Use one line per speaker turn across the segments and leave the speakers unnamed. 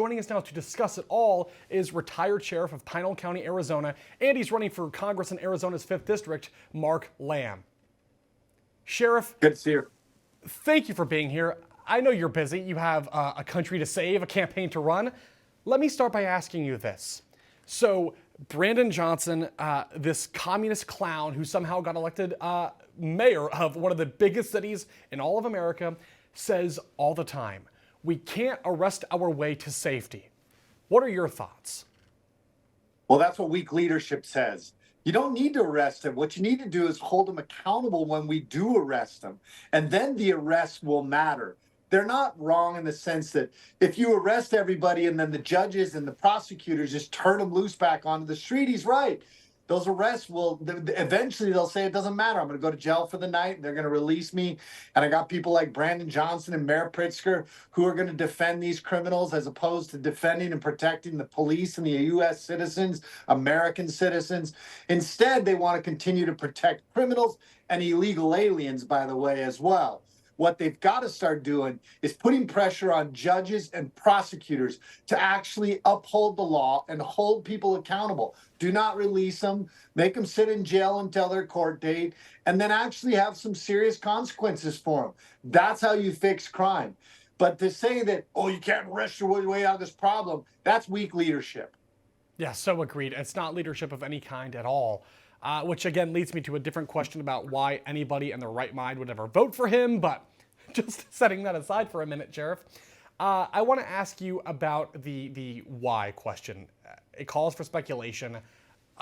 joining us now to discuss it all is retired Sheriff of Pinal County, Arizona, and he's running for Congress in Arizona's 5th District, Mark Lamb. Sheriff,
good to see you.
Thank you for being here. I know you're busy. You have a country to save, a campaign to run. Let me start by asking you this. So Brandon Johnson, this communist clown who somehow got elected mayor of one of the biggest cities in all of America, says all the time, we can't arrest our way to safety. What are your thoughts?
Well, that's what weak leadership says. You don't need to arrest them. What you need to do is hold them accountable when we do arrest them. And then the arrest will matter. They're not wrong in the sense that if you arrest everybody and then the judges and the prosecutors just turn them loose back onto the street, he's right. Those arrests will, eventually they'll say it doesn't matter. I'm going to go to jail for the night. They're going to release me. And I got people like Brandon Johnson and Mayor Pritzker who are going to defend these criminals as opposed to defending and protecting the police and the U.S. citizens, American citizens. Instead, they want to continue to protect criminals and illegal aliens, by the way, as well. What they've got to start doing is putting pressure on judges and prosecutors to actually uphold the law and hold people accountable. Do not release them, make them sit in jail until their court date, and then actually have some serious consequences for them. That's how you fix crime. But to say that, oh, you can't arrest your way out of this problem, that's weak leadership.
Yeah, so agreed. It's not leadership of any kind at all. Which again leads me to a different question about why anybody in their right mind would ever vote for him. But just setting that aside for a minute, Sheriff, I want to ask you about the why question. It calls for speculation.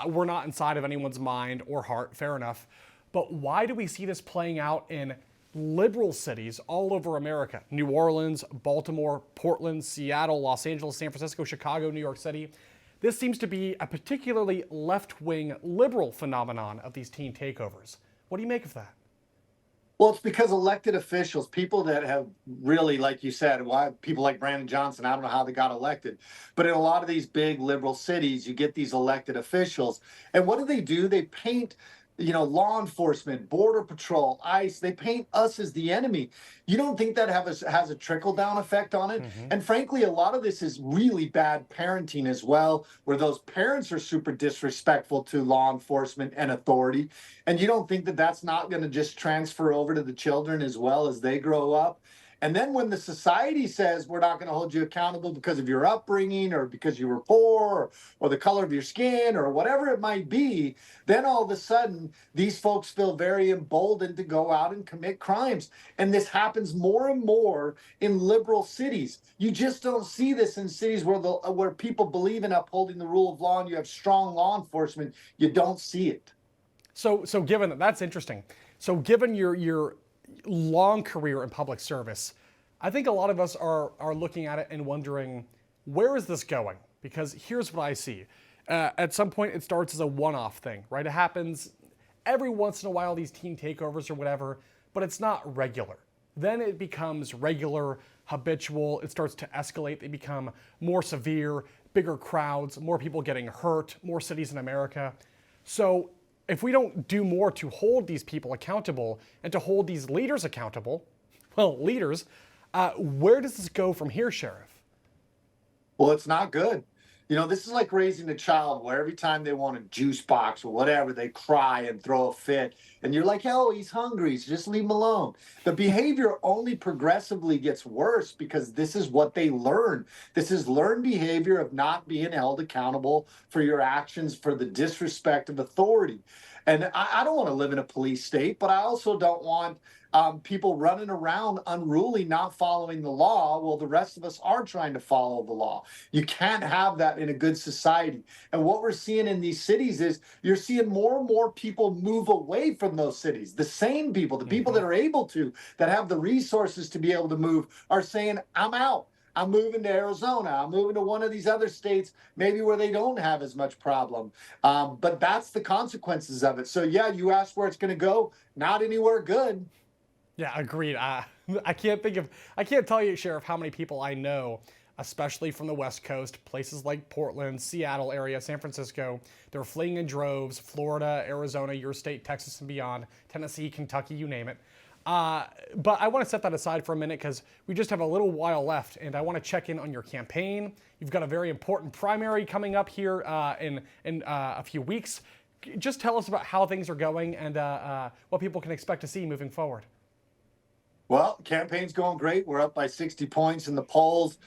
We're not inside of anyone's mind or heart, fair enough. But why do we see this playing out in liberal cities all over America? New Orleans, Baltimore, Portland, Seattle, Los Angeles, San Francisco, Chicago, New York City. This seems to be a particularly left-wing liberal phenomenon of these teen takeovers. What do you make of that?
Well, it's because elected officials, people that have really, like you said, why people like Brandon Johnson, I don't know how they got elected, but in a lot of these big liberal cities, you get these elected officials. And what do? They paint, law enforcement, border patrol, ICE, they paint us as the enemy. You don't think that has a trickle-down effect on it? Mm-hmm. And frankly, a lot of this is really bad parenting as well, where those parents are super disrespectful to law enforcement and authority. And you don't think that that's not going to just transfer over to the children as well as they grow up? And then when the society says we're not going to hold you accountable because of your upbringing or because you were poor or the color of your skin or whatever it might be, then all of a sudden these folks feel very emboldened to go out and commit crimes. And this happens more and more in liberal cities. You just don't see this in cities where people believe in upholding the rule of law and you have strong law enforcement. You don't see it.
So given that's interesting. So given your long career in public service, I think a lot of us are looking at it and wondering, where is this going? Because here's what I see. At some point, it starts as a one-off thing, right? It happens every once in a while, these teen takeovers or whatever, but it's not regular. Then it becomes regular, habitual. It starts to escalate. They become more severe, bigger crowds, more people getting hurt, more cities in America. So if we don't do more to hold these people accountable and to hold these leaders accountable, leaders, where does this go from here, Sheriff?
Well, it's not good. This is like raising a child where every time they want a juice box or whatever, they cry and throw a fit. And you're like, oh, he's hungry, so just leave him alone. The behavior only progressively gets worse because this is what they learn. This is learned behavior of not being held accountable for your actions, for the disrespect of authority. And I don't want to live in a police state, but I also don't want people running around unruly, not following the law. Well, the rest of us are trying to follow the law. You can't have that in a good society. And what we're seeing in these cities is you're seeing more and more people move away from those cities. The sane people, the people that are able to, that have the resources to be able to move, are saying, I'm out. I'm moving to Arizona. I'm moving to one of these other states, maybe where they don't have as much problem. But that's the consequences of it. So, yeah, you asked where it's going to go. Not anywhere good.
Yeah, agreed. I can't tell you, Sheriff, how many people I know, especially from the West Coast, places like Portland, Seattle area, San Francisco. They're fleeing in droves, Florida, Arizona, your state, Texas and beyond, Tennessee, Kentucky, you name it. But I want to set that aside for a minute because we just have a little while left, and I want to check in on your campaign. You've got a very important primary coming up here in a few weeks. Just tell us about how things are going and what people can expect to see moving forward.
Well, campaign's going great. We're up by 60 points in the polls.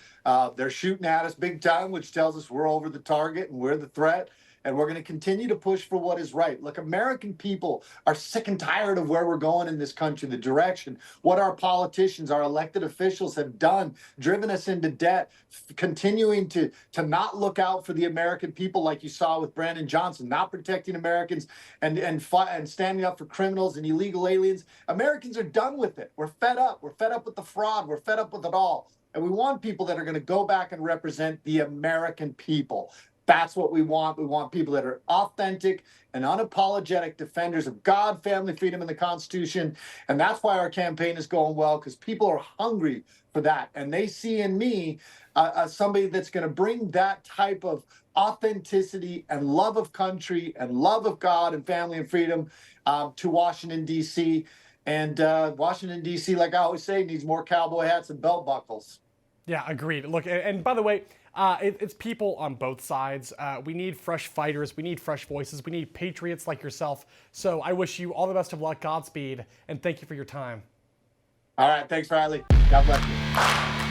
They're shooting at us big time, which tells us we're over the target and we're the threat. And we're going to continue to push for what is right. Look, American people are sick and tired of where we're going in this country, the direction, what our politicians, our elected officials have done, driven us into debt, continuing to not look out for the American people like you saw with Brandon Johnson, not protecting Americans and standing up for criminals and illegal aliens. Americans are done with it. We're fed up. We're fed up with the fraud. We're fed up with it all. And we want people that are going to go back and represent the American people. That's what we want. We want people that are authentic and unapologetic defenders of God, family, freedom, and the Constitution. And that's why our campaign is going well, because people are hungry for that. And they see in me somebody that's going to bring that type of authenticity and love of country and love of God and family and freedom to Washington, D.C. And Washington, D.C., like I always say, needs more cowboy hats and belt buckles.
Yeah, agreed. Look, and by the way, it's people on both sides. We need fresh fighters. We need fresh voices. We need patriots like yourself. So I wish you all the best of luck, Godspeed, and thank you for your time.
All right. Thanks, Riley. God bless you.